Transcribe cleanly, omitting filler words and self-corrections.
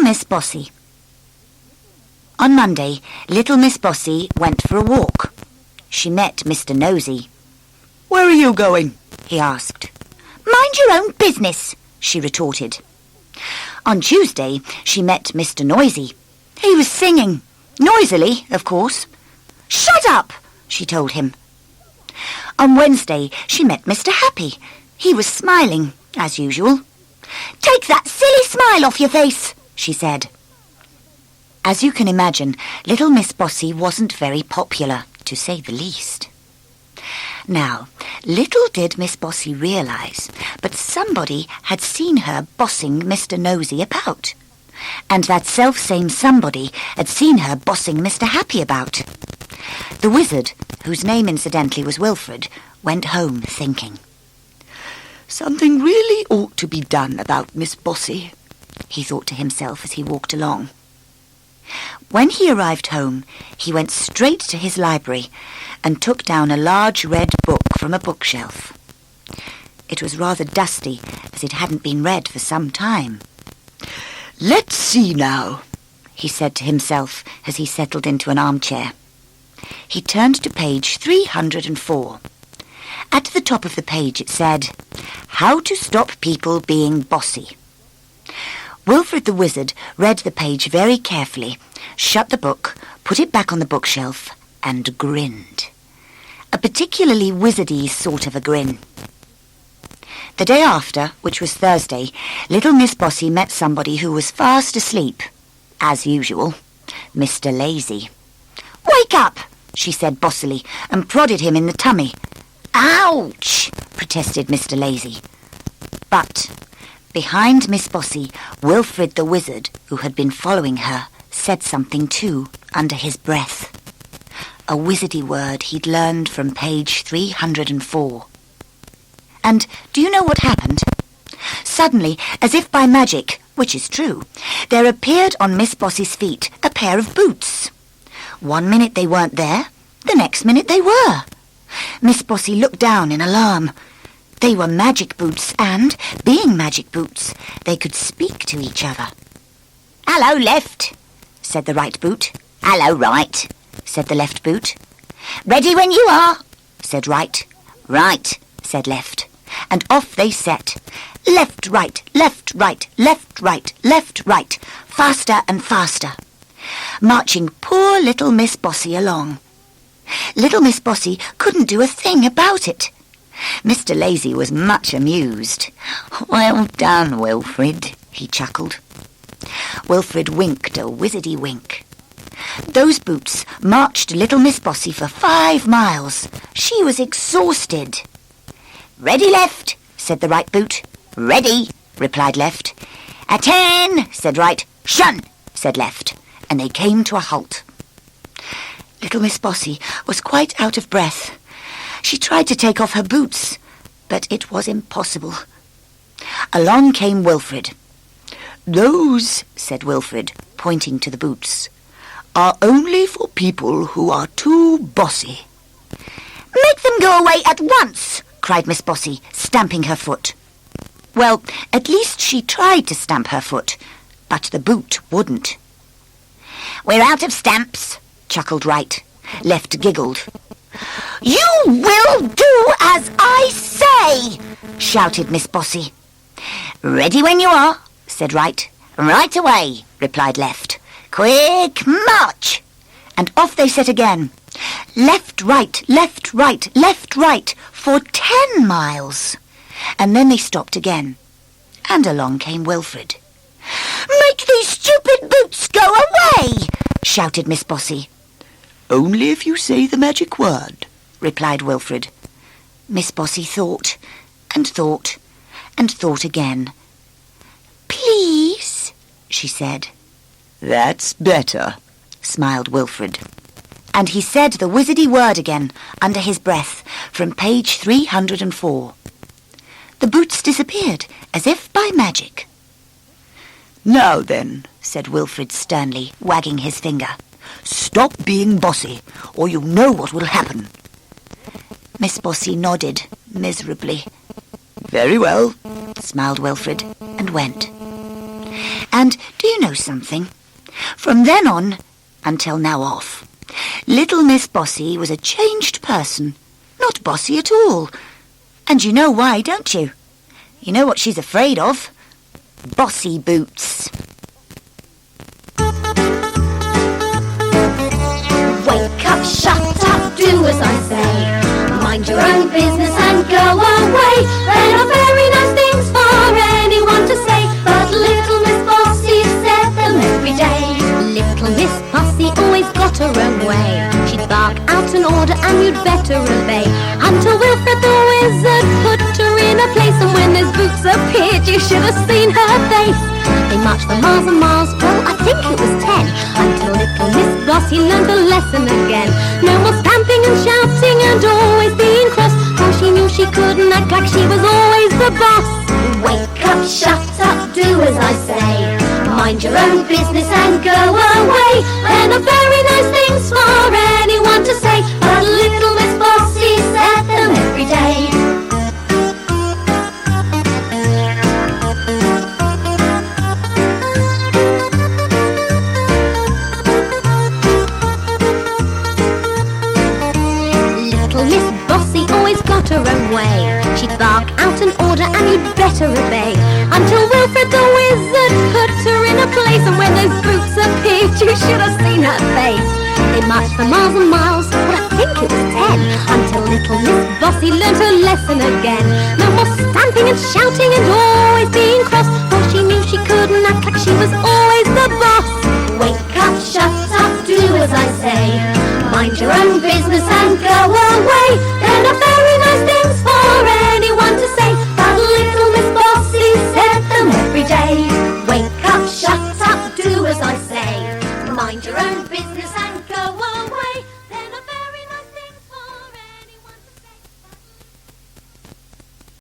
Miss Bossy. On Monday, little Miss Bossy went for a walk. She met Mr. Nosy. "Where are you going?" he asked. "Mind your own business," she retorted. On Tuesday, she met Mr. Noisy. He was singing, noisily, of course. "Shut up," she told him. On Wednesday, she met Mr. Happy. He was smiling, as usual. "Take that silly smile off your face," she said. As you can imagine, little Miss Bossy wasn't very popular, to say the least. Now, little did Miss Bossy realise, but somebody had seen her bossing Mr. Nosy about. And that self-same somebody had seen her bossing Mr. Happy about. The wizard, whose name incidentally was Wilfred, went home thinking. "Something really ought to be done about Miss Bossy," he thought to himself as he walked along. When he arrived home, he went straight to his library and took down a large red book from a bookshelf. It was rather dusty, as it hadn't been read for some time. "Let's see now," he said to himself as he settled into an armchair. He turned to page 304. At the top of the page it said, "How to Stop People Being Bossy." Wilfred the Wizard read the page very carefully, shut the book, put it back on the bookshelf, and grinned. A particularly wizardy sort of a grin. The day after, which was Thursday, little Miss Bossy met somebody who was fast asleep, as usual, Mr. Lazy. "Wake up," she said bossily, and prodded him in the tummy. "Ouch!" protested Mr. Lazy. But behind Miss Bossy, Wilfred the Wizard, who had been following her, said something too, under his breath. A wizardy word he'd learned from page 304. And do you know what happened? Suddenly, as if by magic, which is true, there appeared on Miss Bossy's feet a pair of boots. 1 minute they weren't there, the next minute they were. Miss Bossy looked down in alarm. They were magic boots and, being magic boots, they could speak to each other. "Hello, left," said the right boot. "Hello, right," said the left boot. "Ready when you are," said right. "Right," said left. And off they set. Left, right, left, right, left, right, left, right, faster and faster, marching poor little Miss Bossy along. Little Miss Bossy couldn't do a thing about it. Mr. Lazy was much amused. "Well done, Wilfred," he chuckled. Wilfred winked a wizardy wink. Those boots marched little Miss Bossy for 5 miles. She was exhausted. "Ready, left," said the right boot. "Ready," replied left. "A 10," said right. "Shun," said left, and they came to a halt. Little Miss Bossy was quite out of breath. She tried to take off her boots, but it was impossible. Along came Wilfred. "Those," said Wilfred, pointing to the boots, "are only for people who are too bossy." "Make them go away at once!" cried Miss Bossy, stamping her foot. Well, at least she tried to stamp her foot, but the boot wouldn't. "We're out of stamps," chuckled right. Left giggled. "You will do as I say!" shouted Miss Bossy. "Ready when you are," said right. "Right away," replied left. "Quick march!" And off they set again. Left, right, left, right, left, right, for 10 miles. And then they stopped again. And along came Wilfred. "Make these stupid boots go away!" shouted Miss Bossy. "Only if you say the magic word," replied Wilfred. Miss Bossy thought, and thought, and thought again. "Please," she said. "That's better," smiled Wilfred. And he said the wizardy word again, under his breath, from page 304. The boots disappeared, as if by magic. "Now then," said Wilfred sternly, wagging his finger. "Stop being bossy, or you know what will happen." Miss Bossy nodded miserably. "Very well," smiled Wilfred, and went. And do you know something? From then on, until now off, little Miss Bossy was a changed person. Not bossy at all. And you know why, don't you? You know what she's afraid of? Bossy boots. Wake up, shut up, do as I say. Mind your own business and go away. There are very nice things for anyone to say, but little Miss Bossy said them every day. Little Miss Bossy always got her own way. She'd bark out an order and you'd better obey, until Wilfred the wizard put her in a place. And when those boots appeared, you should have seen her face. They marched for miles and miles, well, I think it was 10, until little Miss Bossy learned the lesson again. No more stamping and shouting and always being cross, for she knew she couldn't act like she was always the boss. Wake up, shut up, do as I say. Mind your own business and go away. There are very nice things for anyone to say, but little Miss Bossy said them every day. Her own way. She'd bark out an order and you'd better obey, until Wilfred the wizard put her in a place. And when those boots appeared, you should have seen her face. They marched for miles and miles, well, I think it was 10, until little Miss Bossy learned her lesson again. No more stamping and shouting and always being cross, for she knew she couldn't act like she was always the boss. Wake up, shut up, do as I say. Mind your own business and go away. There are very nice things for anyone to say, but little Miss Bossy said them every day. Wake up, shut up, do as I say. Mind your own business and